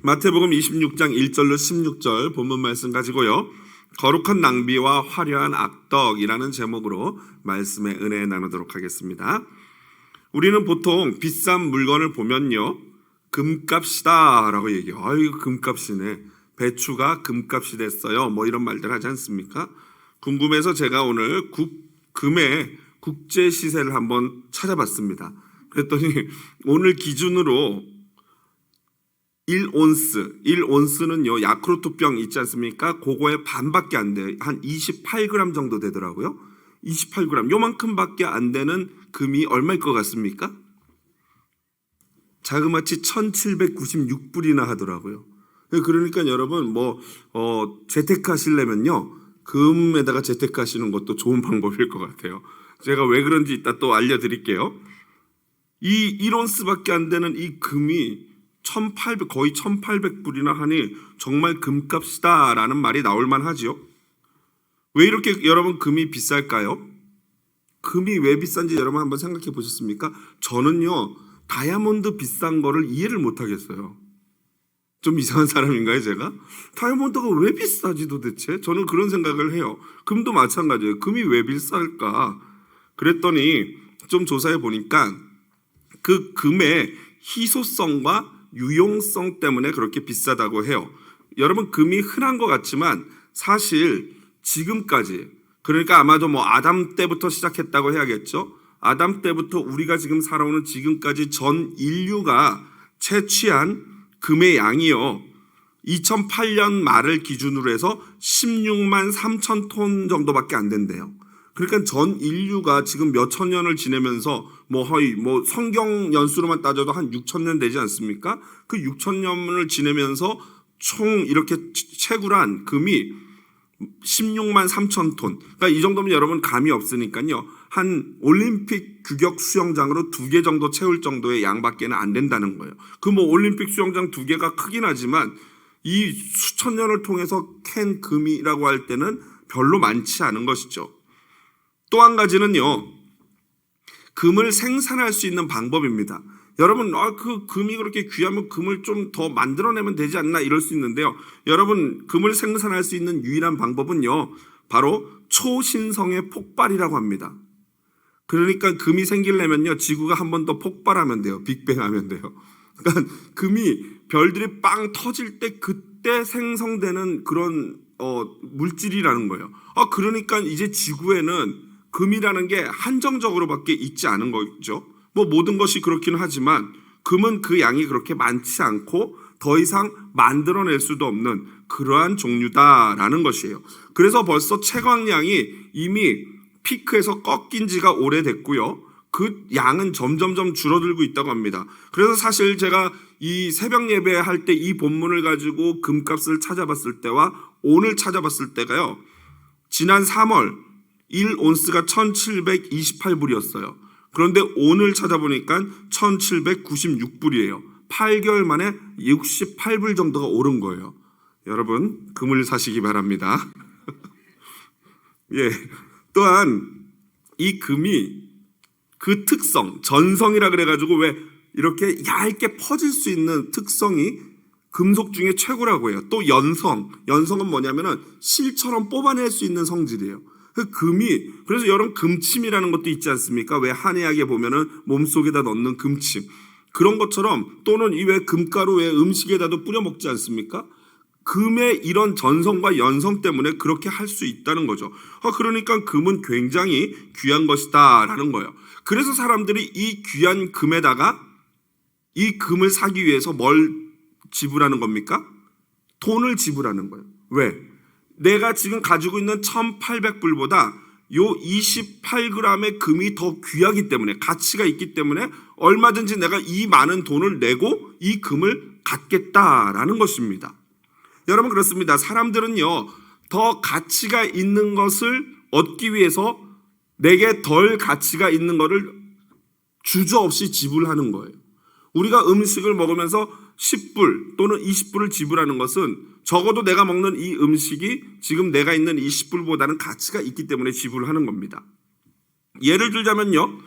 마태복음 26장 1절로 16절 본문 말씀 가지고요. 거룩한 낭비와 화려한 악덕이라는 제목으로 말씀의 은혜 나누도록 하겠습니다. 우리는 보통 비싼 물건을 보면요, 금값이다 라고 얘기해요. 아유, 금값이네. 배추가 금값이 됐어요. 뭐 이런 말들 하지 않습니까? 궁금해서 제가 오늘 금의 국제 시세를 한번 찾아봤습니다. 그랬더니 오늘 기준으로 1온스는요, 야쿠르트병 있지 않습니까? 그거의 반밖에 안 돼요. 한 28g 정도 되더라고요. 28g, 요만큼밖에 안 되는 금이 얼마일 것 같습니까? 자그마치 1796불이나 하더라고요. 그러니까 여러분 재테크하시려면요, 금에다가 재테크하시는 것도 좋은 방법일 것 같아요. 제가 왜 그런지 이따 또 알려드릴게요. 이 1온스밖에 안 되는 이 금이 거의 1800불이나 하니 정말 금값이다라는 말이 나올 만하죠. 왜 이렇게 여러분 금이 비쌀까요? 금이 왜 비싼지 여러분 한번 생각해 보셨습니까? 저는요, 다이아몬드 비싼 거를 이해를 못 하겠어요. 좀 이상한 사람인가요, 제가? 다이아몬드가 왜 비싸지 도대체? 저는 그런 생각을 해요. 금도 마찬가지예요. 금이 왜 비쌀까? 그랬더니 좀 조사해 보니까 그 금의 희소성과 유용성 때문에 그렇게 비싸다고 해요. 여러분, 금이 흔한 것 같지만 사실 지금까지, 그러니까 아마도 아담 때부터 시작했다고 해야겠죠. 아담 때부터 우리가 지금 살아오는 지금까지 전 인류가 채취한 금의 양이요, 2008년 말을 기준으로 해서 16만 3천 톤 정도밖에 안 된대요. 그러니까 전 인류가 지금 몇천 년을 지내면서 성경 연수로만 따져도 한 6천 년 되지 않습니까? 그 6천 년을 지내면서 총 이렇게 채굴한 금이 16만 3천 톤. 그러니까 이 정도면 여러분 감이 없으니까요, 한 올림픽 규격 수영장으로 2개 정도 채울 정도의 양밖에는 안 된다는 거예요. 올림픽 수영장 2개가 크긴 하지만 이 수천 년을 통해서 캔 금이라고 할 때는 별로 많지 않은 것이죠. 또 한 가지는요, 금을 생산할 수 있는 방법입니다. 여러분, 그 금이 그렇게 귀하면 금을 좀 더 만들어내면 되지 않나 이럴 수 있는데요. 여러분, 금을 생산할 수 있는 유일한 방법은요, 바로 초신성의 폭발이라고 합니다. 그러니까 금이 생기려면요, 지구가 한 번 더 폭발하면 돼요. 빅뱅 하면 돼요. 그러니까 금이 별들이 빵 터질 때 그때 생성되는 그런 물질이라는 거예요. 그러니까 이제 지구에는 금이라는 게 한정적으로밖에 있지 않은 거죠. 모든 것이 그렇기는 하지만 금은 그 양이 그렇게 많지 않고 더 이상 만들어낼 수도 없는 그러한 종류다라는 것이에요. 그래서 벌써 채광량이 이미 피크에서 꺾인 지가 오래됐고요, 그 양은 점점점 줄어들고 있다고 합니다. 그래서 사실 제가 이 새벽 예배할 때 이 본문을 가지고 금값을 찾아봤을 때와 오늘 찾아봤을 때가요, 지난 3월 1온스가 1728불이었어요. 그런데 오늘 찾아보니까 1796불이에요. 8개월 만에 68불 정도가 오른 거예요. 여러분, 금을 사시기 바랍니다. 예. 또한 이 금이 그 특성, 전성이라 그래가지고 왜 이렇게 얇게 퍼질 수 있는 특성이 금속 중에 최고라고 해요. 또 연성은 뭐냐면은 실처럼 뽑아낼 수 있는 성질이에요. 그 금이, 그래서 여러분 금침이라는 것도 있지 않습니까? 왜 한의학에 보면은 몸속에다 넣는 금침, 그런 것처럼, 또는 이 왜 금가루 왜 음식에다도 뿌려 먹지 않습니까? 금의 이런 전성과 연성 때문에 그렇게 할 수 있다는 거죠. 그러니까 금은 굉장히 귀한 것이다 라는 거예요. 그래서 사람들이 이 귀한 금에다가 이 금을 사기 위해서 뭘 지불하는 겁니까? 돈을 지불하는 거예요. 왜? 내가 지금 가지고 있는 1800불보다 요 28g의 금이 더 귀하기 때문에, 가치가 있기 때문에 얼마든지 내가 이 많은 돈을 내고 이 금을 갖겠다라는 것입니다. 여러분, 그렇습니다. 사람들은요, 더 가치가 있는 것을 얻기 위해서 내게 덜 가치가 있는 것을 주저없이 지불하는 거예요. 우리가 음식을 먹으면서 10불 또는 20불을 지불하는 것은 적어도 내가 먹는 이 음식이 지금 내가 있는 이 10불보다는 가치가 있기 때문에 지불하는 겁니다. 예를 들자면요,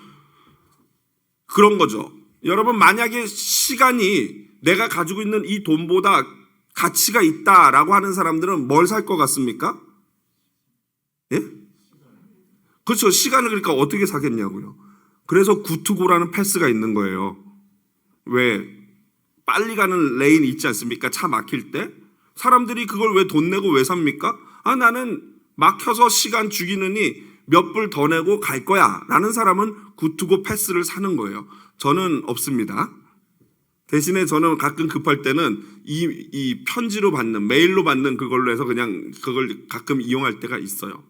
그런 거죠. 여러분, 만약에 시간이 내가 가지고 있는 이 돈보다 가치가 있다라고 하는 사람들은 뭘 살 것 같습니까? 예? 그렇죠. 시간을 그러니까 어떻게 사겠냐고요. 그래서 구투고라는 패스가 있는 거예요. 왜? 빨리 가는 레인 있지 않습니까? 차 막힐 때. 사람들이 그걸 왜 돈 내고 왜 삽니까? 나는 막혀서 시간 죽이느니 몇 불 더 내고 갈 거야 라는 사람은 구투고 패스를 사는 거예요. 저는 없습니다. 대신에 저는 가끔 급할 때는 이 편지로 받는, 메일로 받는 그걸로 해서 그냥 그걸 가끔 이용할 때가 있어요.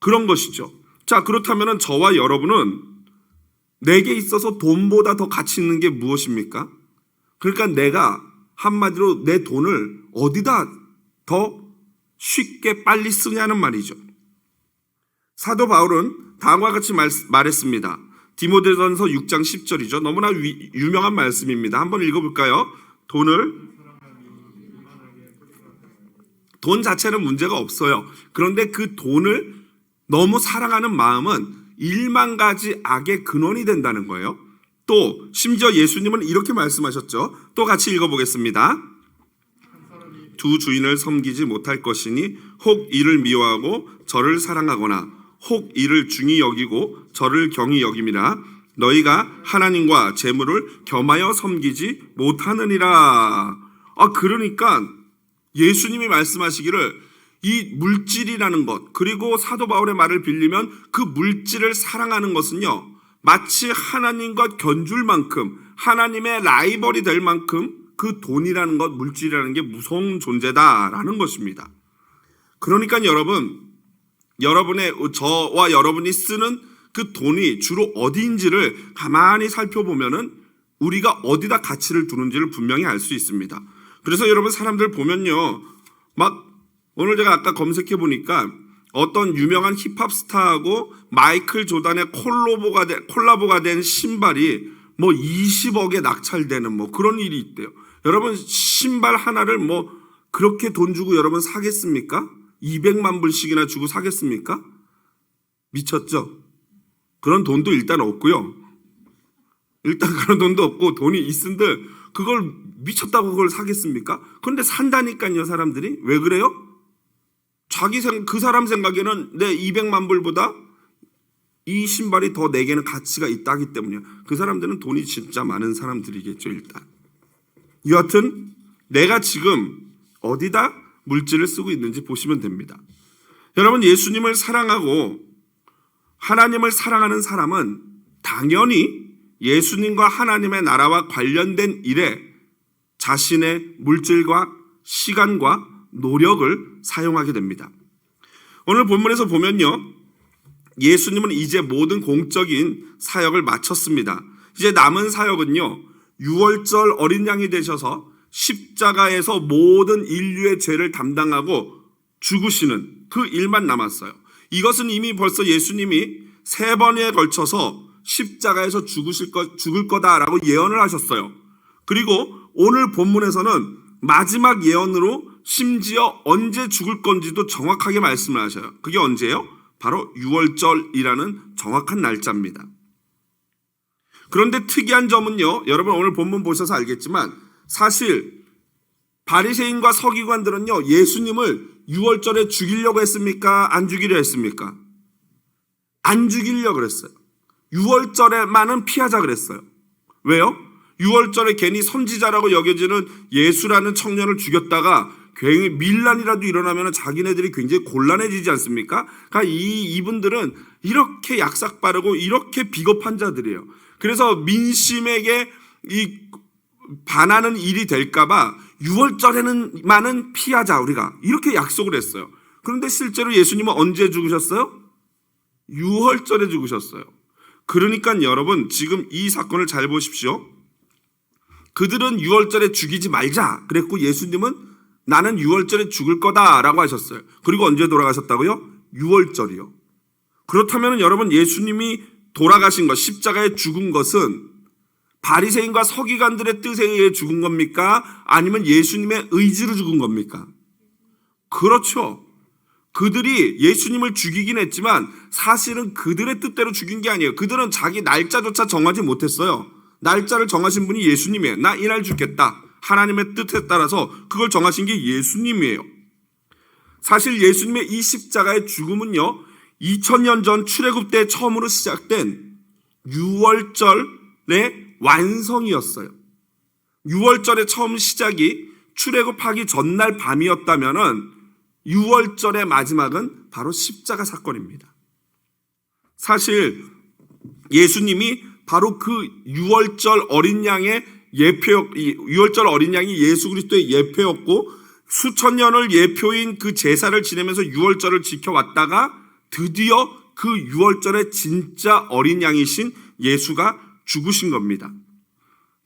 그런 것이죠. 자, 그렇다면 저와 여러분은 내게 있어서 돈보다 더 가치 있는 게 무엇입니까? 그러니까 내가 한마디로 내 돈을 어디다 더 쉽게 빨리 쓰냐는 말이죠. 사도 바울은 다음과 같이 말했습니다. 디모데전서 6장 10절이죠. 너무나 유명한 말씀입니다. 한번 읽어볼까요? 돈 자체는 문제가 없어요. 그런데 그 돈을 너무 사랑하는 마음은 1만 가지 악의 근원이 된다는 거예요. 또 심지어 예수님은 이렇게 말씀하셨죠. 또 같이 읽어보겠습니다. 두 주인을 섬기지 못할 것이니 혹 이를 미워하고 저를 사랑하거나 혹 이를 중히 여기고 저를 경히 여김이라. 너희가 하나님과 재물을 겸하여 섬기지 못하느니라. 그러니까 예수님이 말씀하시기를 이 물질이라는 것, 그리고 사도 바울의 말을 빌리면 그 물질을 사랑하는 것은요, 마치 하나님과 견줄 만큼, 하나님의 라이벌이 될 만큼 그 돈이라는 것, 물질이라는 게 무서운 존재다라는 것입니다. 그러니까 저와 여러분이 쓰는 그 돈이 주로 어디인지를 가만히 살펴보면은 우리가 어디다 가치를 두는지를 분명히 알 수 있습니다. 그래서 여러분, 사람들 보면요, 오늘 제가 아까 검색해 보니까 어떤 유명한 힙합 스타하고 마이클 조단의 콜라보가 된 신발이 20억에 낙찰되는 그런 일이 있대요. 여러분, 신발 하나를 그렇게 돈 주고 여러분 사겠습니까? 200만 불씩이나 주고 사겠습니까? 미쳤죠? 그런 돈도 일단 없고요. 일단 그런 돈도 없고, 돈이 있은들 그걸 미쳤다고 그걸 사겠습니까? 그런데 산다니까요, 사람들이. 왜 그래요? 그 사람 생각에는 내 200만 불보다 이 신발이 더 내게는 가치가 있다기 때문이에요. 그 사람들은 돈이 진짜 많은 사람들이겠죠, 일단. 여하튼 내가 지금 어디다 물질을 쓰고 있는지 보시면 됩니다. 여러분, 예수님을 사랑하고 하나님을 사랑하는 사람은 당연히 예수님과 하나님의 나라와 관련된 일에 자신의 물질과 시간과 노력을 사용하게 됩니다. 오늘 본문에서 보면요, 예수님은 이제 모든 공적인 사역을 마쳤습니다. 이제 남은 사역은요, 6월절 어린 양이 되셔서 십자가에서 모든 인류의 죄를 담당하고 죽으시는 그 일만 남았어요. 이것은 이미 벌써 예수님이 3번에 걸쳐서 십자가에서 죽을 거다라고 예언을 하셨어요. 그리고 오늘 본문에서는 마지막 예언으로 심지어 언제 죽을 건지도 정확하게 말씀을 하셔요. 그게 언제예요? 바로 6월절이라는 정확한 날짜입니다. 그런데 특이한 점은요, 여러분 오늘 본문 보셔서 알겠지만 사실 바리새인과 서기관들은요, 예수님을 6월절에 죽이려고 했습니까? 안 죽이려 했습니까? 안 죽이려고 그랬어요. 6월절에만은 피하자 그랬어요. 왜요? 6월절에 괜히 선지자라고 여겨지는 예수라는 청년을 죽였다가 굉장히 밀란이라도 일어나면 자기네들이 굉장히 곤란해지지 않습니까? 그러니까 이분들은 이렇게 약삭 빠르고 이렇게 비겁한 자들이에요. 그래서 민심에게 반하는 일이 될까봐 6월절에는만은 피하자 우리가 이렇게 약속을 했어요. 그런데 실제로 예수님은 언제 죽으셨어요? 6월절에 죽으셨어요. 그러니까 여러분 지금 이 사건을 잘 보십시오. 그들은 6월절에 죽이지 말자 그랬고 예수님은 나는 6월절에 죽을 거다라고 하셨어요. 그리고 언제 돌아가셨다고요? 6월절이요. 그렇다면 여러분 예수님이 돌아가신 것, 십자가에 죽은 것은 바리새인과 서기관들의 뜻에 의해 죽은 겁니까? 아니면 예수님의 의지로 죽은 겁니까? 그렇죠. 그들이 예수님을 죽이긴 했지만 사실은 그들의 뜻대로 죽인 게 아니에요. 그들은 자기 날짜조차 정하지 못했어요. 날짜를 정하신 분이 예수님이에요. 나 이날 죽겠다. 하나님의 뜻에 따라서 그걸 정하신 게 예수님이에요. 사실 예수님의 이 십자가의 죽음은요, 2000년 전 출애굽 때 처음으로 시작된 유월절의 완성이었어요. 유월절의 처음 시작이 출애굽하기 전날 밤이었다면은 유월절의 마지막은 바로 십자가 사건입니다. 사실 예수님이 바로 그 유월절 어린 양의 유월절 어린 양이 예수 그리스도의 예표였고, 수천 년을 예표인 그 제사를 지내면서 유월절을 지켜왔다가 드디어 그 유월절의 진짜 어린 양이신 예수가 죽으신 겁니다.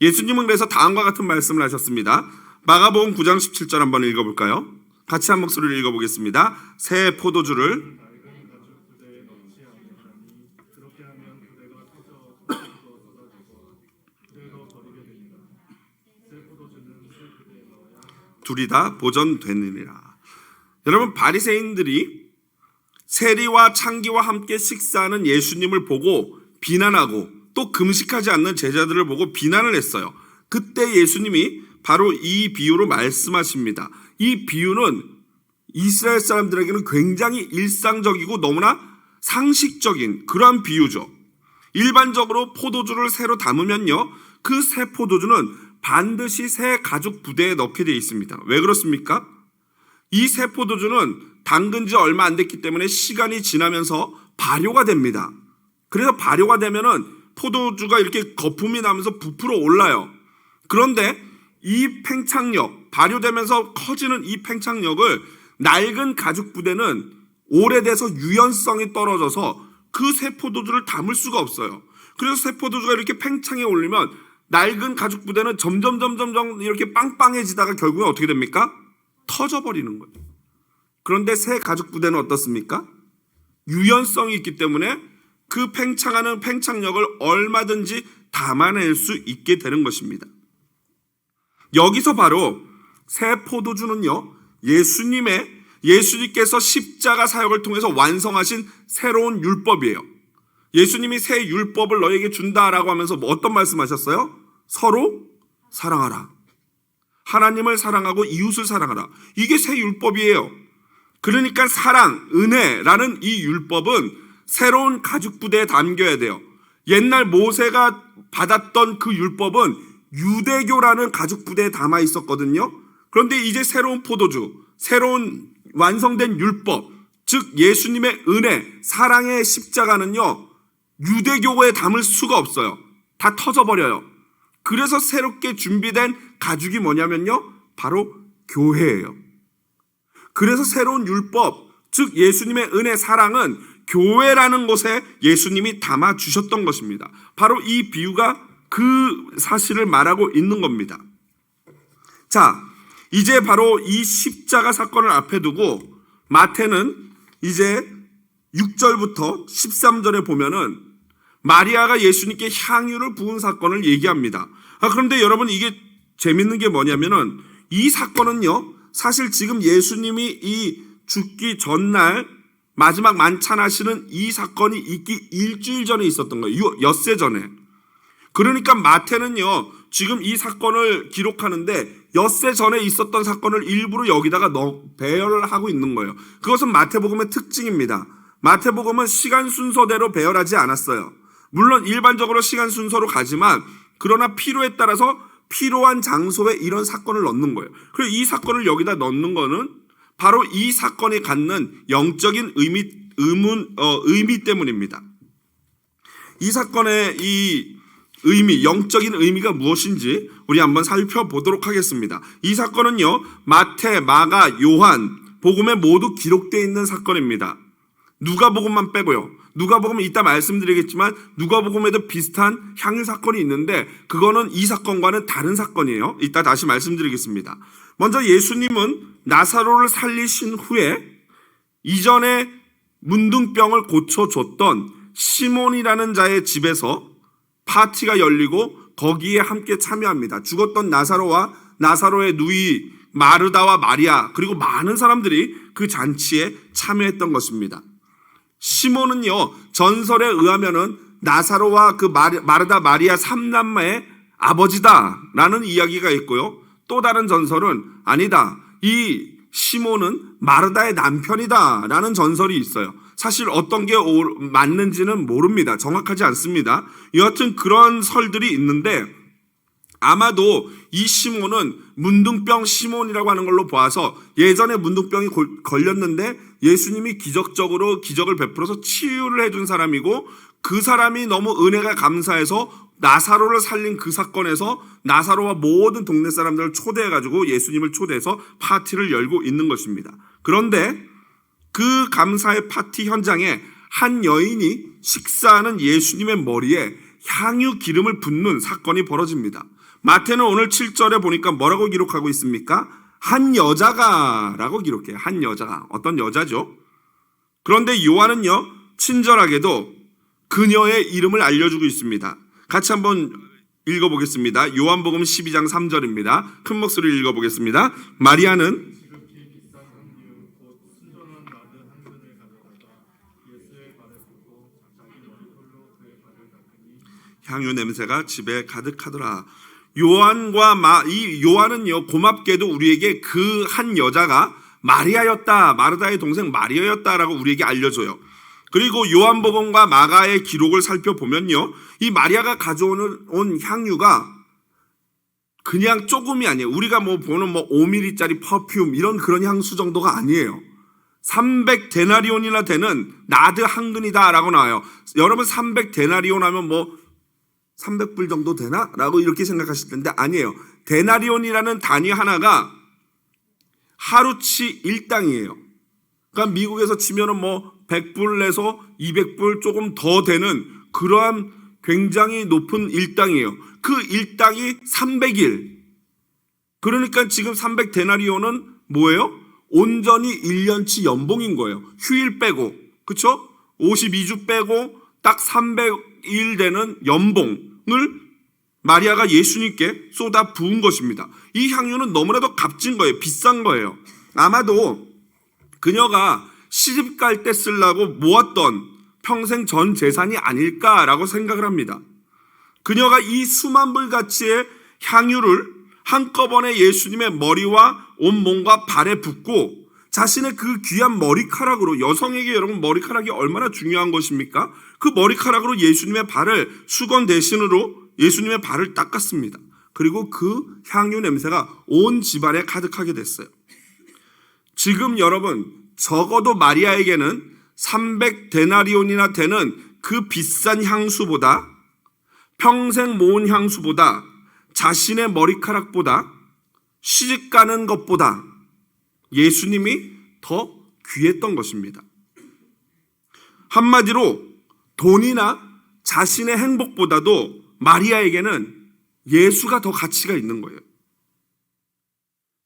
예수님은 그래서 다음과 같은 말씀을 하셨습니다. 마가복음 9장 17절 한번 읽어볼까요? 같이 한 목소리를 읽어보겠습니다. 새 포도주를 둘이 다 보존되느니라. 여러분, 바리새인들이 세리와 창기와 함께 식사하는 예수님을 보고 비난하고 또 금식하지 않는 제자들을 보고 비난을 했어요. 그때 예수님이 바로 이 비유로 말씀하십니다. 이 비유는 이스라엘 사람들에게는 굉장히 일상적이고 너무나 상식적인 그러한 비유죠. 일반적으로 포도주를 새로 담으면요, 그 새 포도주는 반드시 새 가죽 부대에 넣게 되어 있습니다. 왜 그렇습니까? 이 새 포도주는 담근 지 얼마 안 됐기 때문에 시간이 지나면서 발효가 됩니다. 그래서 발효가 되면은 포도주가 이렇게 거품이 나면서 부풀어 올라요. 그런데 이 팽창력, 발효되면서 커지는 이 팽창력을 낡은 가죽 부대는 오래돼서 유연성이 떨어져서 그 새 포도주를 담을 수가 없어요. 그래서 새 포도주가 이렇게 팽창해 올리면 낡은 가죽 부대는 점점 이렇게 빵빵해지다가 결국에 어떻게 됩니까? 터져버리는 거예요. 그런데 새 가죽 부대는 어떻습니까? 유연성이 있기 때문에 그 팽창하는 팽창력을 얼마든지 담아낼 수 있게 되는 것입니다. 여기서 바로 새 포도주는요, 예수님께서 십자가 사역을 통해서 완성하신 새로운 율법이에요. 예수님이 새 율법을 너에게 준다라고 하면서 어떤 말씀하셨어요? 서로 사랑하라. 하나님을 사랑하고 이웃을 사랑하라. 이게 새 율법이에요. 그러니까 사랑, 은혜라는 이 율법은 새로운 가죽 부대에 담겨야 돼요. 옛날 모세가 받았던 그 율법은 유대교라는 가죽 부대에 담아 있었거든요. 그런데 이제 새로운 포도주, 새로운 완성된 율법, 즉 예수님의 은혜, 사랑의 십자가는요, 유대교에 담을 수가 없어요. 다 터져버려요. 그래서 새롭게 준비된 가죽이 뭐냐면요, 바로 교회예요. 그래서 새로운 율법, 즉 예수님의 은혜, 사랑은 교회라는 곳에 예수님이 담아 주셨던 것입니다. 바로 이 비유가 그 사실을 말하고 있는 겁니다. 자, 이제 바로 이 십자가 사건을 앞에 두고 마태는 이제 6절부터 13절에 보면은 마리아가 예수님께 향유를 부은 사건을 얘기합니다. 그런데 여러분, 이게 재밌는 게 뭐냐면은 이 사건은요, 사실 지금 예수님이 이 죽기 전날 마지막 만찬하시는 이 사건이 있기 일주일 전에 있었던 거예요. 엿새 전에. 그러니까 마태는요, 지금 이 사건을 기록하는데 엿새 전에 있었던 사건을 일부러 여기다가 배열을 하고 있는 거예요. 그것은 마태복음의 특징입니다. 마태복음은 시간 순서대로 배열하지 않았어요. 물론 일반적으로 시간 순서로 가지만, 그러나 필요에 따라서 필요한 장소에 이런 사건을 넣는 거예요. 그래서 이 사건을 여기다 넣는 거는 바로 이 사건이 갖는 영적인 의미 때문입니다. 이 사건의 이 의미, 영적인 의미가 무엇인지 우리 한번 살펴보도록 하겠습니다. 이 사건은요, 마태, 마가, 요한 복음에 모두 기록되어 있는 사건입니다. 누가복음만 빼고요. 누가복음은 이따 말씀드리겠지만 누가복음에도 비슷한 향유 사건이 있는데 그거는 이 사건과는 다른 사건이에요. 이따 다시 말씀드리겠습니다. 먼저 예수님은 나사로를 살리신 후에 이전에 문둥병을 고쳐줬던 시몬이라는 자의 집에서 파티가 열리고 거기에 함께 참여합니다. 죽었던 나사로와 나사로의 누이 마르다와 마리아, 그리고 많은 사람들이 그 잔치에 참여했던 것입니다. 시몬은요, 전설에 의하면은 나사로와 그 마르다 마리아 삼남매의 아버지다라는 이야기가 있고요. 또 다른 전설은 아니다, 이 시몬은 마르다의 남편이다라는 전설이 있어요. 사실 어떤 게 맞는지는 모릅니다. 정확하지 않습니다. 여하튼 그런 설들이 있는데 아마도 이 시몬은 문둥병 시몬이라고 하는 걸로 보아서 예전에 문둥병이 걸렸는데 예수님이 기적적으로 기적을 베풀어서 치유를 해준 사람이고, 그 사람이 너무 은혜가 감사해서 나사로를 살린 그 사건에서 나사로와 모든 동네 사람들을 초대해가지고 예수님을 초대해서 파티를 열고 있는 것입니다. 그런데 그 감사의 파티 현장에 한 여인이 식사하는 예수님의 머리에 향유 기름을 붓는 사건이 벌어집니다. 마태는 오늘 7절에 보니까 뭐라고 기록하고 있습니까? 한 여자가 라고 기록해요. 한 여자가. 어떤 여자죠? 그런데 요한은요, 친절하게도 그녀의 이름을 알려주고 있습니다. 같이 한번 읽어보겠습니다. 요한복음 12장 3절입니다. 큰 목소리로 읽어보겠습니다. 마리아는 향유 냄새가 집에 가득하더라. 이 요한은요, 고맙게도 우리에게 그 한 여자가 마리아였다, 마르다의 동생 마리아였다라고 우리에게 알려줘요. 그리고 요한복음과 마가의 기록을 살펴보면요, 이 마리아가 가져온 향유가 그냥 조금이 아니에요. 우리가 보는 5ml짜리 퍼퓸 이런 그런 향수 정도가 아니에요. 300데나리온이나 되는 나드 한 근이다라고 나와요. 여러분 300데나리온 하면 300불 정도 되나? 라고 이렇게 생각하실 텐데 아니에요. 데나리온이라는 단위 하나가 하루치 1당이에요. 그러니까 미국에서 치면은 100불에서 200불 조금 더 되는 그러한 굉장히 높은 일당이에요. 그 일당이 300일. 그러니까 지금 300데나리온은 뭐예요? 온전히 1년치 연봉인 거예요. 휴일 빼고. 그쵸? 52주 빼고 딱 300일 되는 연봉을 마리아가 예수님께 쏟아 부은 것입니다. 이 향유는 너무나도 값진 거예요. 비싼 거예요. 아마도 그녀가 시집 갈 때 쓰려고 모았던 평생 전 재산이 아닐까라고 생각을 합니다. 그녀가 이 수만 불 가치의 향유를 한꺼번에 예수님의 머리와 온몸과 발에 붓고 자신의 그 귀한 머리카락으로, 여성에게 여러분 머리카락이 얼마나 중요한 것입니까? 그 머리카락으로 예수님의 발을, 수건 대신으로 예수님의 발을 닦았습니다. 그리고 그 향유 냄새가 온 집안에 가득하게 됐어요. 지금 여러분 적어도 마리아에게는 300데나리온이나 되는 그 비싼 향수보다, 평생 모은 향수보다, 자신의 머리카락보다, 시집가는 것보다 예수님이 더 귀했던 것입니다. 한마디로 돈이나 자신의 행복보다도 마리아에게는 예수가 더 가치가 있는 거예요.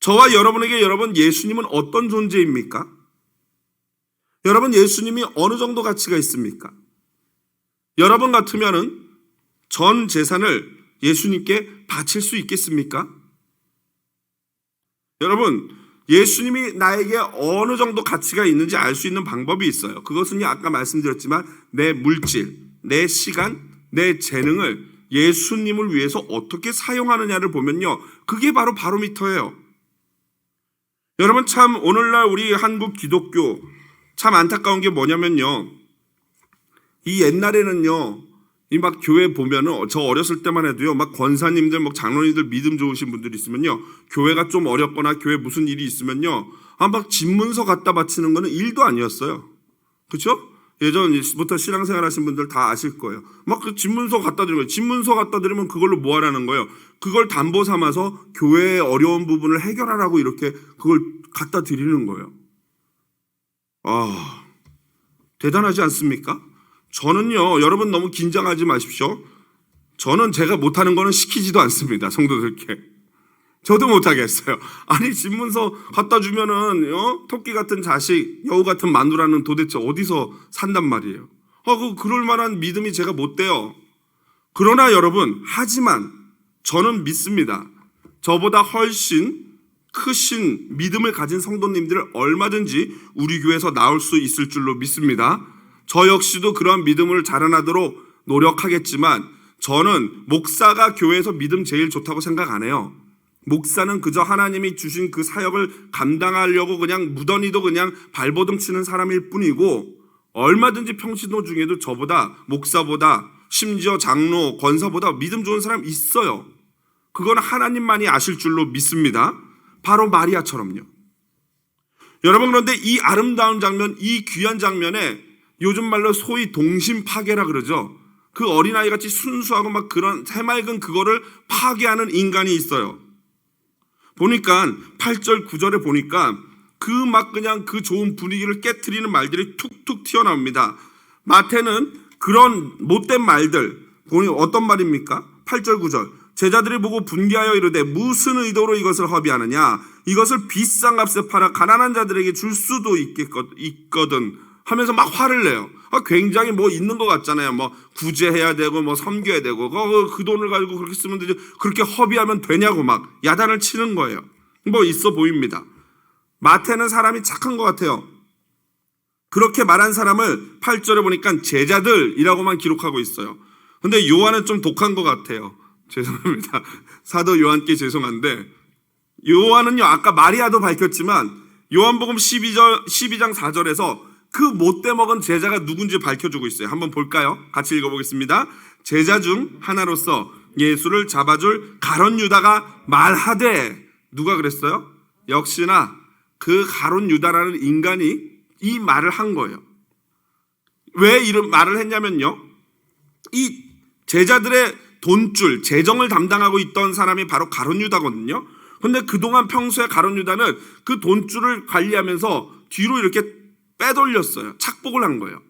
저와 여러분에게 여러분 예수님은 어떤 존재입니까? 여러분 예수님이 어느 정도 가치가 있습니까? 여러분 같으면은 전 재산을 예수님께 바칠 수 있겠습니까? 여러분 예수님이 나에게 어느 정도 가치가 있는지 알 수 있는 방법이 있어요. 그것은 아까 말씀드렸지만 내 물질, 내 시간, 내 재능을 예수님을 위해서 어떻게 사용하느냐를 보면요, 그게 바로 바로미터예요. 여러분 참 오늘날 우리 한국 기독교 참 안타까운 게 뭐냐면요, 이 옛날에는요, 이 막 교회 보면은 저 어렸을 때만 해도요, 막 권사님들, 막 장로님들 믿음 좋으신 분들이 있으면요, 교회가 좀 어렵거나 교회 무슨 일이 있으면요, 막 집문서 갖다 바치는 거는 일도 아니었어요. 그렇죠? 예전부터 신앙생활 하신 분들 다 아실 거예요. 막 그 집문서 갖다 드리면, 집문서 갖다 드리면 그걸로 뭐 하라는 거예요? 그걸 담보 삼아서 교회의 어려운 부분을 해결하라고 이렇게 그걸 갖다 드리는 거예요. 대단하지 않습니까? 저는요, 여러분 너무 긴장하지 마십시오. 저는 제가 못하는 거는 시키지도 않습니다. 성도들께. 저도 못하겠어요. 아니 집문서 갖다 주면은 토끼 같은 자식, 여우 같은 마누라는 도대체 어디서 산단 말이에요. 그럴 만한 믿음이 제가 못 돼요. 그러나 여러분, 하지만 저는 믿습니다. 저보다 훨씬 크신 믿음을 가진 성도님들을 얼마든지 우리 교회에서 나올 수 있을 줄로 믿습니다. 저 역시도 그런 믿음을 자라나도록 노력하겠지만 저는 목사가 교회에서 믿음 제일 좋다고 생각 안 해요. 목사는 그저 하나님이 주신 그 사역을 감당하려고 그냥 무던히도 그냥 발버둥 치는 사람일 뿐이고, 얼마든지 평신도 중에도 저보다, 목사보다, 심지어 장로, 권사보다 믿음 좋은 사람 있어요. 그건 하나님만이 아실 줄로 믿습니다. 바로 마리아처럼요. 여러분, 그런데 이 아름다운 장면, 이 귀한 장면에 요즘 말로 소위 동심파괴라 그러죠. 그 어린아이같이 순수하고 막 그런 해맑은 그거를 파괴하는 인간이 있어요. 보니까 8절 9절에 보니까 그 막 그냥 그 좋은 분위기를 깨트리는 말들이 툭툭 튀어나옵니다. 마태는 그런 못된 말들, 보니 어떤 말입니까? 8절 9절. 제자들이 보고 분개하여 이르되 무슨 의도로 이것을 허비하느냐? 이것을 비싼 값에 팔아 가난한 자들에게 줄 수도 있거든 하면서 막 화를 내요. 굉장히 뭐 있는 것 같잖아요. 뭐 구제해야 되고 뭐 섬겨야 되고 그 돈을 가지고 그렇게 쓰면 되죠. 그렇게 허비하면 되냐고 막 야단을 치는 거예요. 뭐 있어 보입니다. 마태는 사람이 착한 것 같아요. 그렇게 말한 사람을 8절에 보니까 제자들이라고만 기록하고 있어요. 근데 요한은 좀 독한 것 같아요. 죄송합니다. 사도 요한께 죄송한데, 요한은요, 아까 마리아도 밝혔지만 요한복음 12장 4절에서 그 못돼 먹은 제자가 누군지 밝혀주고 있어요. 한번 볼까요? 같이 읽어보겠습니다. 제자 중 하나로서 예수를 잡아줄 가룟 유다가 말하되, 누가 그랬어요? 역시나 그 가룟 유다라는 인간이 이 말을 한 거예요. 왜 이런 말을 했냐면요, 이 제자들의 돈줄, 재정을 담당하고 있던 사람이 바로 가룟 유다거든요. 근데 그동안 평소에 가룟 유다는 그 돈줄을 관리하면서 뒤로 이렇게 빼돌렸어요. 착복을 한 거예요.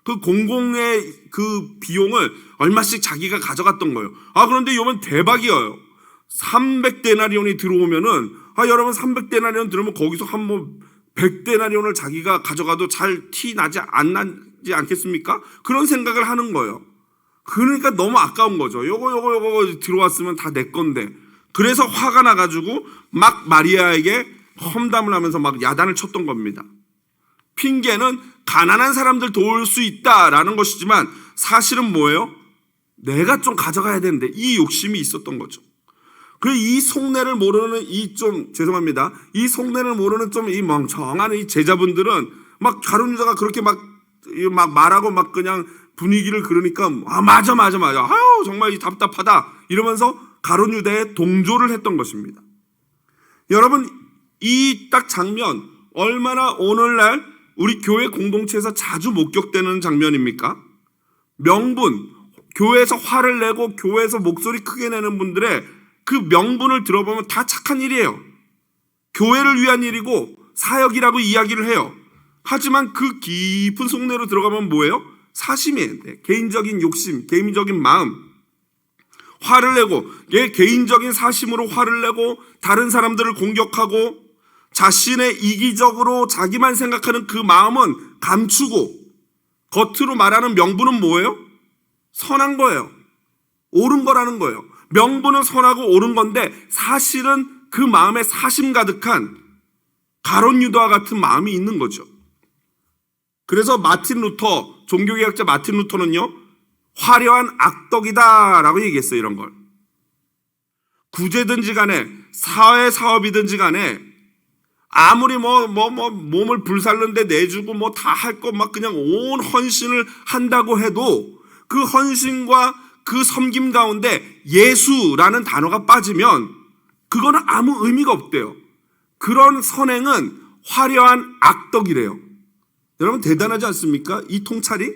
그 공공의 그 비용을 얼마씩 자기가 가져갔던 거예요. 그런데 이번 대박이에요. 300데나리온이 들어오면은, 여러분 300데나리온 들어오면 거기서 한 뭐 100데나리온을 자기가 가져가도 잘 티 나지 않겠습니까? 그런 생각을 하는 거예요. 그러니까 너무 아까운 거죠. 요거 들어왔으면 다 내 건데. 그래서 화가 나가지고 막 마리아에게 험담을 하면서 막 야단을 쳤던 겁니다. 핑계는 가난한 사람들 도울 수 있다라는 것이지만 사실은 뭐예요? 내가 좀 가져가야 되는데, 이 욕심이 있었던 거죠. 이 속내를 모르는 이 속내를 모르는 좀 이 멍청한 이 제자분들은 막 가룟 유다가 그렇게 막 말하고 막 그냥 분위기를 그러니까 맞아 정말 답답하다 이러면서 가룟 유다에 동조를 했던 것입니다. 여러분, 이 딱 장면 얼마나 오늘날 우리 교회 공동체에서 자주 목격되는 장면입니까? 명분, 교회에서 화를 내고 교회에서 목소리 크게 내는 분들의 그 명분을 들어보면 다 착한 일이에요. 교회를 위한 일이고 사역이라고 이야기를 해요. 하지만 그 깊은 속내로 들어가면 뭐예요? 사심이에요. 개인적인 욕심, 개인적인 마음. 화를 내고, 개인적인 사심으로 화를 내고 다른 사람들을 공격하고 자신의 이기적으로 자기만 생각하는 그 마음은 감추고 겉으로 말하는 명분은 뭐예요? 선한 거예요. 옳은 거라는 거예요. 명분은 선하고 옳은 건데 사실은 그 마음에 사심 가득한 가룟 유다와 같은 마음이 있는 거죠. 그래서 종교개혁자 마틴 루터는요, 화려한 악덕이다라고 얘기했어요. 이런 걸. 구제든지 간에 사회 사업이든지 간에 아무리 몸을 불살른데 내주고 다 할 거 막 그냥 온 헌신을 한다고 해도 그 헌신과 그 섬김 가운데 예수라는 단어가 빠지면 그거는 아무 의미가 없대요. 그런 선행은 화려한 악덕이래요. 여러분 대단하지 않습니까? 이 통찰이?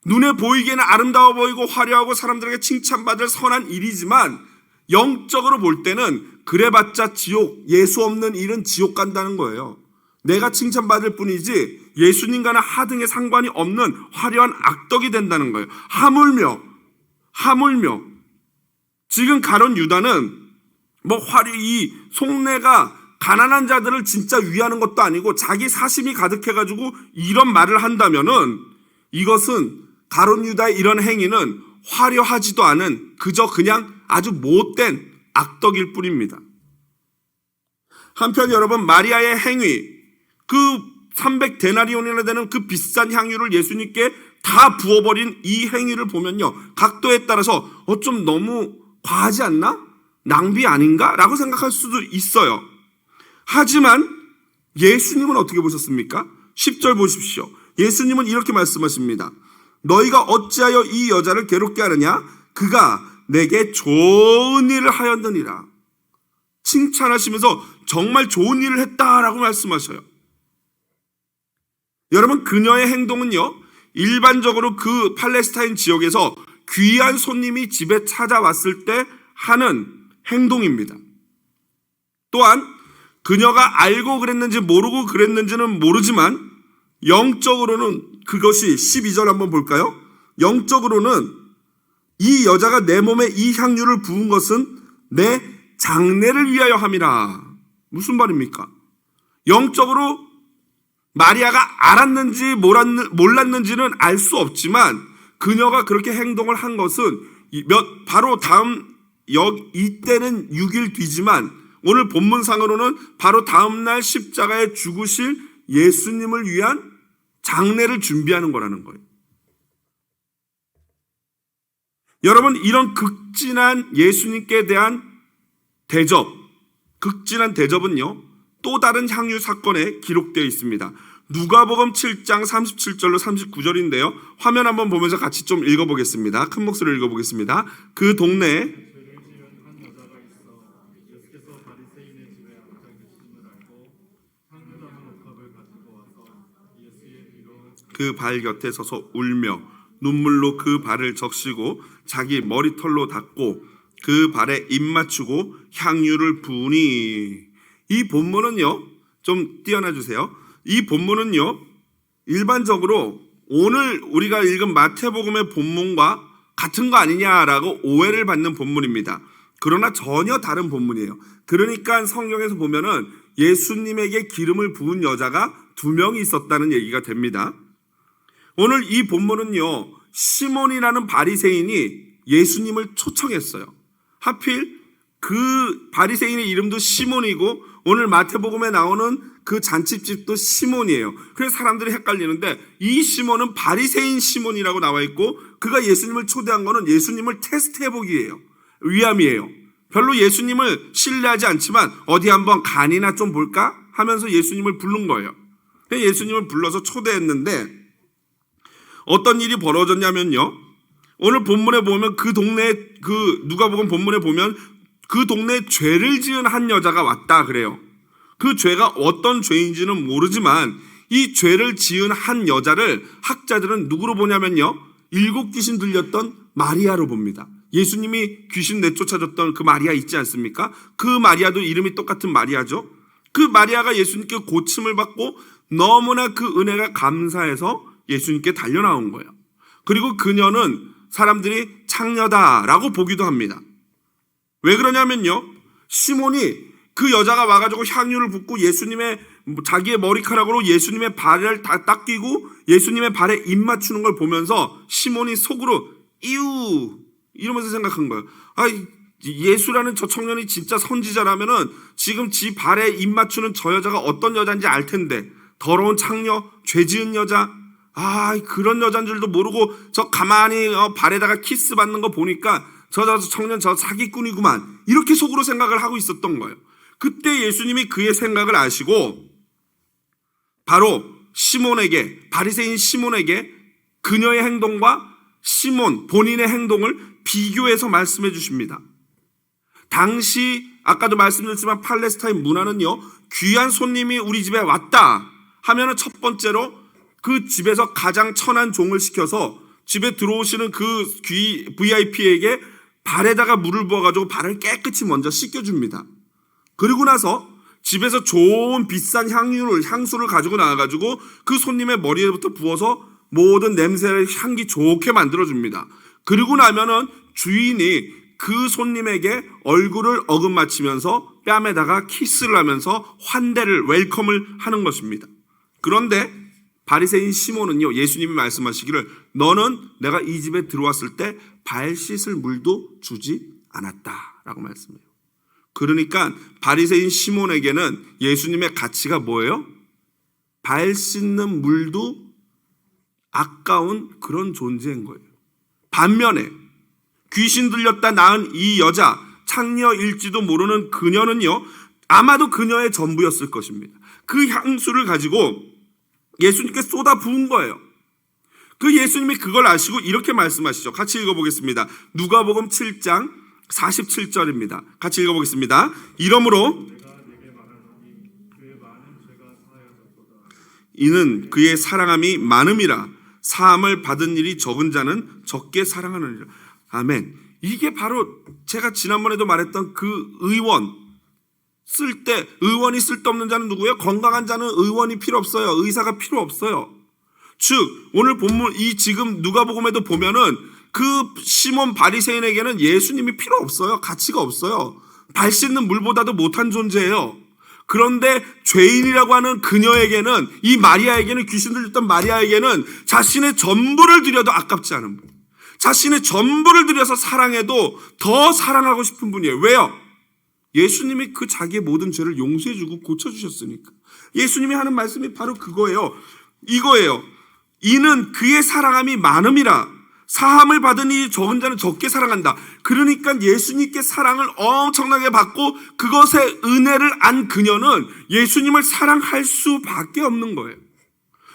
눈에 보이기에는 아름다워 보이고 화려하고 사람들에게 칭찬받을 선한 일이지만 영적으로 볼 때는 그래봤자 지옥, 예수 없는 일은 지옥 간다는 거예요. 내가 칭찬받을 뿐이지 예수님과는 하등의 상관이 없는 화려한 악덕이 된다는 거예요. 하물며 지금 가룟 유다는 이 속내가 가난한 자들을 진짜 위하는 것도 아니고 자기 사심이 가득해가지고 이런 말을 한다면은 이것은 가룟 유다의 이런 행위는 화려하지도 않은 그저 그냥 아주 못된 악덕일 뿐입니다. 한편 여러분, 마리아의 행위, 그 300데나리온이나 되는 그 비싼 향유를 예수님께 다 부어버린 이 행위를 보면요, 각도에 따라서 좀 너무 과하지 않나? 낭비 아닌가? 라고 생각할 수도 있어요. 하지만 예수님은 어떻게 보셨습니까? 10절 보십시오. 예수님은 이렇게 말씀하십니다. 너희가 어찌하여 이 여자를 괴롭게 하느냐? 그가 내게 좋은 일을 하였느니라. 칭찬하시면서 정말 좋은 일을 했다라고 말씀하셔요. 여러분, 그녀의 행동은요, 일반적으로 그 팔레스타인 지역에서 귀한 손님이 집에 찾아왔을 때 하는 행동입니다. 또한 그녀가 알고 그랬는지 모르고 그랬는지는 모르지만 영적으로는 그것이 12절 한번 볼까요? 영적으로는 이 여자가 내 몸에 이 향유를 부은 것은 내 장례를 위하여 함이라. 무슨 말입니까? 영적으로 마리아가 알았는지 몰랐는지는 알 수 없지만 그녀가 그렇게 행동을 한 것은 바로 다음 이때는 6일 뒤지만 오늘 본문상으로는 바로 다음날 십자가에 죽으실 예수님을 위한 장례를 준비하는 거라는 거예요. 여러분, 이런 극진한 예수님께 대한 극진한 대접은요, 또 다른 향유 사건에 기록되어 있습니다. 누가복음 7장 37절로 39절인데요. 화면 한번 보면서 같이 좀 읽어보겠습니다. 큰 목소리로 읽어보겠습니다. 그 동네에 그 발 곁에 서서 울며 눈물로 그 발을 적시고 자기 머리털로 닦고 그 발에 입 맞추고 향유를 부으니. 이 본문은요, 좀 띄어놔 주세요. 이 본문은요, 일반적으로 오늘 우리가 읽은 마태복음의 본문과 같은 거 아니냐라고 오해를 받는 본문입니다. 그러나 전혀 다른 본문이에요. 그러니까 성경에서 보면은 예수님에게 기름을 부은 여자가 2명이 있었다는 얘기가 됩니다. 오늘 이 본문은요, 시몬이라는 바리새인이 예수님을 초청했어요. 하필 그 바리새인의 이름도 시몬이고 오늘 마태복음에 나오는 그 잔치집도 시몬이에요. 그래서 사람들이 헷갈리는데 이 시몬은 바리새인 시몬이라고 나와 있고 그가 예수님을 초대한 거는 예수님을 테스트해보기예요. 위함이에요. 별로 예수님을 신뢰하지 않지만 어디 한번 간이나 좀 볼까 하면서 예수님을 부른 거예요. 예수님을 불러서 초대했는데 어떤 일이 벌어졌냐면요, 오늘 본문에 보면 그 동네에 누가복음 본문에 보면 그 동네에 죄를 지은 한 여자가 왔다 그래요. 그 죄가 어떤 죄인지는 모르지만 이 죄를 지은 한 여자를 학자들은 누구로 보냐면요, 7 귀신 들렸던 마리아로 봅니다. 예수님이 귀신 내쫓아줬던 그 마리아 있지 않습니까? 그 마리아도 이름이 똑같은 마리아죠. 그 마리아가 예수님께 고침을 받고 너무나 그 은혜가 감사해서 예수님께 달려나온 거예요. 그리고 그녀는 사람들이 창녀다라고 보기도 합니다. 왜 그러냐면요, 시몬이 그 여자가 와가지고 향유를 붓고 예수님의 자기의 머리카락으로 예수님의 발을 다 닦이고 예수님의 발에 입 맞추는 걸 보면서 시몬이 속으로 이유 이러면서 생각한 거예요. 예수라는 저 청년이 진짜 선지자라면은 지금 지 발에 입 맞추는 저 여자가 어떤 여자인지 알 텐데, 더러운 창녀, 죄 지은 여자, 그런 여자인 줄도 모르고 저 가만히 발에다가 키스 받는 거 보니까 저 청년 저 사기꾼이구만, 이렇게 속으로 생각을 하고 있었던 거예요. 그때 예수님이 그의 생각을 아시고 바로 시몬에게, 바리새인 시몬에게 그녀의 행동과 시몬 본인의 행동을 비교해서 말씀해 주십니다. 당시 아까도 말씀드렸지만 팔레스타인 문화는요, 귀한 손님이 우리 집에 왔다 하면은 첫 번째로 그 집에서 가장 천한 종을 시켜서 집에 들어오시는 그 VIP에게 발에다가 물을 부어가지고 발을 깨끗이 먼저 씻겨줍니다. 그리고 나서 집에서 좋은 비싼 향수를 가지고 나와가지고 그 손님의 머리에부터 부어서 모든 냄새를 향기 좋게 만들어줍니다. 그리고 나면은 주인이 그 손님에게 얼굴을 어긋맞히면서 뺨에다가 키스를 하면서 환대를, 웰컴을 하는 것입니다. 그런데 바리새인 시몬은요, 예수님이 말씀하시기를 너는 내가 이 집에 들어왔을 때 발 씻을 물도 주지 않았다라고 말씀해요. 그러니까 바리새인 시몬에게는 예수님의 가치가 뭐예요? 발 씻는 물도 아까운 그런 존재인 거예요. 반면에 귀신 들렸다 낳은 이 여자, 창녀일지도 모르는 그녀는요, 아마도 그녀의 전부였을 것입니다. 그 향수를 가지고 예수님께 쏟아 부은 거예요. 그 예수님이 그걸 아시고 이렇게 말씀하시죠. 같이 읽어보겠습니다. 누가복음 7장 47절입니다. 같이 읽어보겠습니다. 이러므로 이는 그의 사랑함이 많음이라 사함을 받은 일이 적은 자는 적게 사랑하느니라. 아멘. 이게 바로 제가 지난번에도 말했던 그 의원 쓸 때, 의원이 쓸데없는 자는 누구예요? 건강한 자는 의원이 필요 없어요. 의사가 필요 없어요. 즉 오늘 본문 이 지금 누가복음에도 보면은 그 시몬 바리새인에게는 예수님이 필요 없어요. 가치가 없어요. 발 씻는 물보다도 못한 존재예요. 그런데 죄인이라고 하는 그녀에게는, 이 마리아에게는, 귀신 들렸던 마리아에게는 자신의 전부를 드려도 아깝지 않은 분, 자신의 전부를 들여서 사랑해도 더 사랑하고 싶은 분이에요. 왜요? 예수님이 그 자기의 모든 죄를 용서해주고 고쳐주셨으니까. 예수님이 하는 말씀이 바로 그거예요. 이거예요. 이는 그의 사랑함이 많음이라 사함을 받은 이 적은 자는 적게 사랑한다. 그러니까 예수님께 사랑을 엄청나게 받고 그것에 은혜를 안 그녀는 예수님을 사랑할 수밖에 없는 거예요.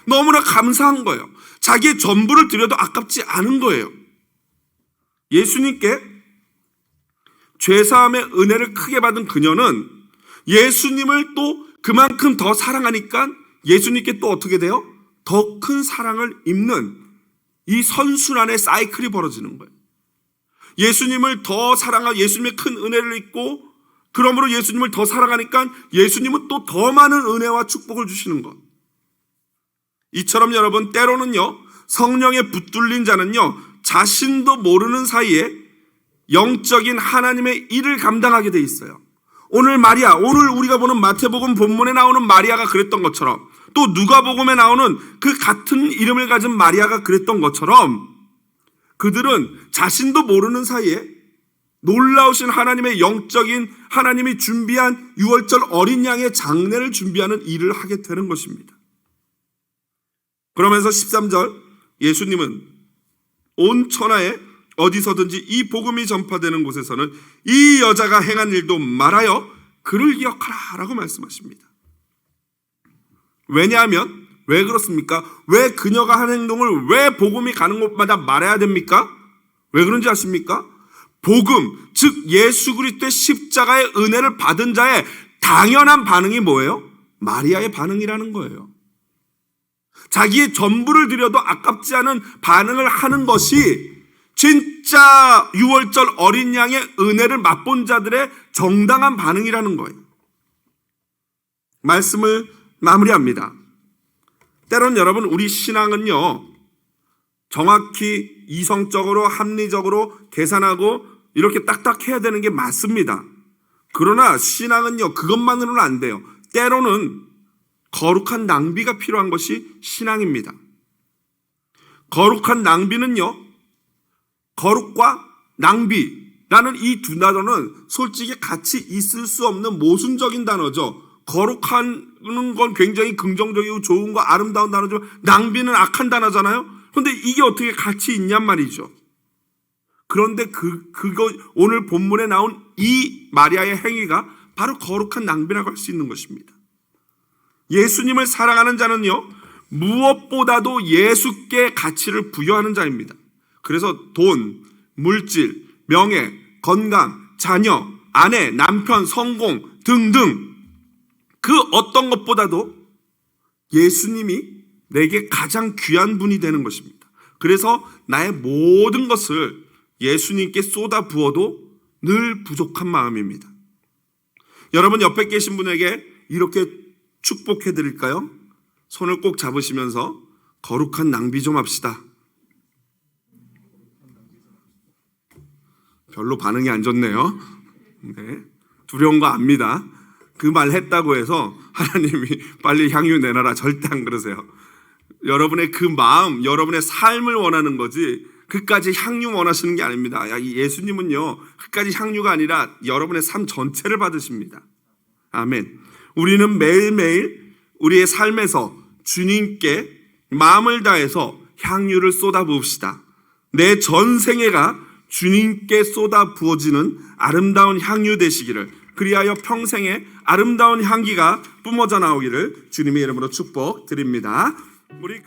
너무나 감사한 거예요. 자기의 전부를 드려도 아깝지 않은 거예요. 예수님께 죄사함의 은혜를 크게 받은 그녀는 예수님을 또 그만큼 더 사랑하니까 예수님께 또 어떻게 돼요? 더 큰 사랑을 입는 이 선순환의 사이클이 벌어지는 거예요. 예수님을 더 사랑하고 예수님의 큰 은혜를 입고 그러므로 예수님을 더 사랑하니까 예수님은 또 더 많은 은혜와 축복을 주시는 것. 이처럼 여러분 때로는요, 성령에 붙들린 자는요, 자신도 모르는 사이에 영적인 하나님의 일을 감당하게 돼 있어요. 오늘 우리가 보는 마태복음 본문에 나오는 마리아가 그랬던 것처럼, 또 누가복음에 나오는 그 같은 이름을 가진 마리아가 그랬던 것처럼, 그들은 자신도 모르는 사이에 놀라우신 하나님의 영적인, 하나님이 준비한 6월절 어린 양의 장례를 준비하는 일을 하게 되는 것입니다. 그러면서 13절, 예수님은 온 천하에 어디서든지 이 복음이 전파되는 곳에서는 이 여자가 행한 일도 말하여 그를 기억하라 라고 말씀하십니다. 왜냐하면, 왜 그렇습니까? 왜 그녀가 한 행동을 왜 복음이 가는 곳마다 말해야 됩니까? 왜 그런지 아십니까? 복음, 즉 예수 그리스도의 십자가의 은혜를 받은 자의 당연한 반응이 뭐예요? 마리아의 반응이라는 거예요. 자기의 전부를 드려도 아깝지 않은 반응을 하는 것이 진짜 6월절 어린 양의 은혜를 맛본 자들의 정당한 반응이라는 거예요. 말씀을 마무리합니다. 때론 여러분, 우리 신앙은요, 정확히 이성적으로 합리적으로 계산하고 이렇게 딱딱 해야 되는 게 맞습니다. 그러나 신앙은요, 그것만으로는 안 돼요. 때로는 거룩한 낭비가 필요한 것이 신앙입니다. 거룩한 낭비는요, 거룩과 낭비라는 이 두 단어는 솔직히 같이 있을 수 없는 모순적인 단어죠. 거룩하는 건 굉장히 긍정적이고 좋은 거 아름다운 단어죠. 낭비는 악한 단어잖아요. 그런데 이게 어떻게 같이 있냔 말이죠. 그런데 그거 오늘 본문에 나온 이 마리아의 행위가 바로 거룩한 낭비라고 할 수 있는 것입니다. 예수님을 사랑하는 자는요, 무엇보다도 예수께 가치를 부여하는 자입니다. 그래서 돈, 물질, 명예, 건강, 자녀, 아내, 남편, 성공 등등 그 어떤 것보다도 예수님이 내게 가장 귀한 분이 되는 것입니다. 그래서 나의 모든 것을 예수님께 쏟아 부어도 늘 부족한 마음입니다. 여러분 옆에 계신 분에게 이렇게 축복해 드릴까요? 손을 꼭 잡으시면서 거룩한 낭비 좀 합시다. 별로 반응이 안 좋네요. 네. 두려운 거 압니다. 그 말 했다고 해서 하나님이 빨리 향유 내놔라 절대 안 그러세요. 여러분의 그 마음, 여러분의 삶을 원하는 거지 그까지 향유 원하시는 게 아닙니다. 예수님은요, 그까지 향유가 아니라 여러분의 삶 전체를 받으십니다. 아멘. 우리는 매일매일 우리의 삶에서 주님께 마음을 다해서 향유를 쏟아 부읍시다. 내 전생애가 주님께 쏟아 부어지는 아름다운 향유 되시기를, 그리하여 평생에 아름다운 향기가 뿜어져 나오기를 주님의 이름으로 축복드립니다. 우리